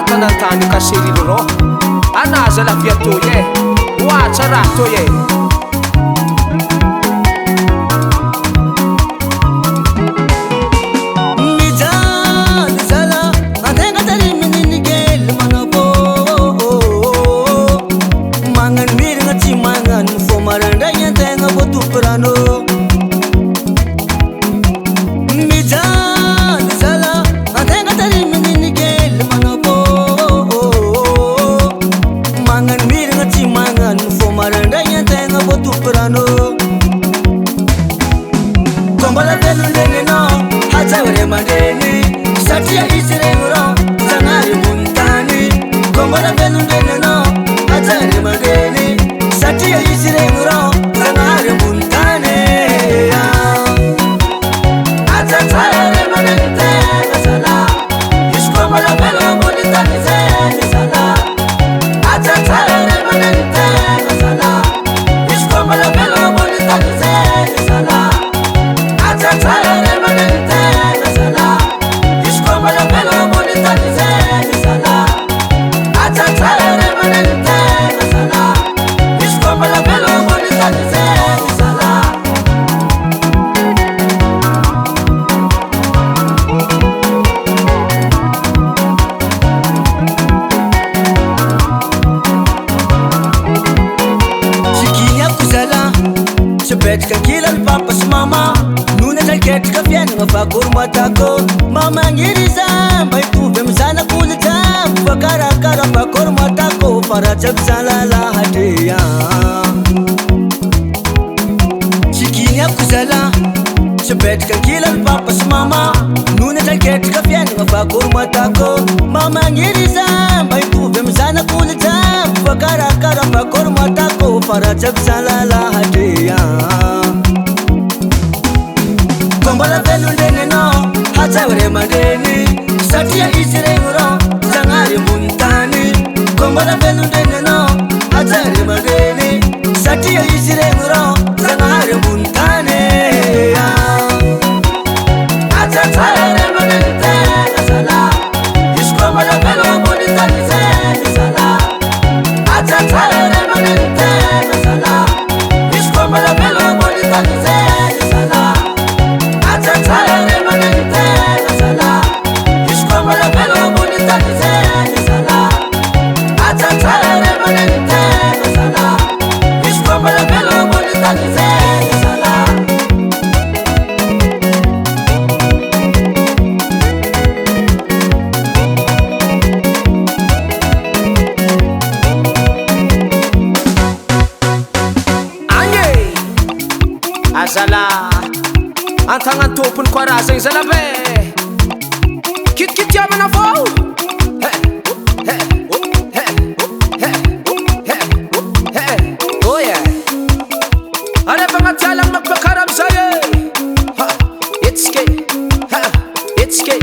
Tany kaseriloro anaza la via toye wacha raha toye mijal sala atenga tari minigel manabo mangan mirnga chi mangan fo maranda yentenga botu prano mijal sala atenga tari minigel manabo mangan mirnga chi mangan fo maranda yentenga botu prano kombala belu lene no Hachawre madeni, satia isire uro, zangari muntani. Kombala belu lene no, hachawre madeni, satia isire uro, zangari muntani. Hachawre madente, sala, ishkombala belu muntani se sala. Hachawre madente, sala, ishkombala belu muntani se sala. Hachawre madente. Betka kilal papas mama nuna jaketka fianga fakur matako mama ngiriza bai tu bemzana kulta fakara kara fakur matako farajab salala hadiya chikinya kuzala betka kilal papas mama nuna jaketka fianga fakur matako mama ngiriza bai tu bemzana kulta fakara kara fakur matako farajab salala hadiya Kombala belu lene no, hachawre madeni, satia isire uro, zangari muntani. Kombala belu lene no, hachawre madeni, satia isire uro, zangari muntani. Hachawre madente, sala, ishkombala belu muntani se sala. Hachawre madente, sala, ishkombala belu muntani se sala. Hachawre madente, sala, ishkombala belu muntani se sala. Hachawre madente, sala, ishkombala belu muntani se sala. Anye azala Antagnan tompony koa raha zay zala be kitikity amina avao oye arefa agnaty ala magpakara amizay e etsike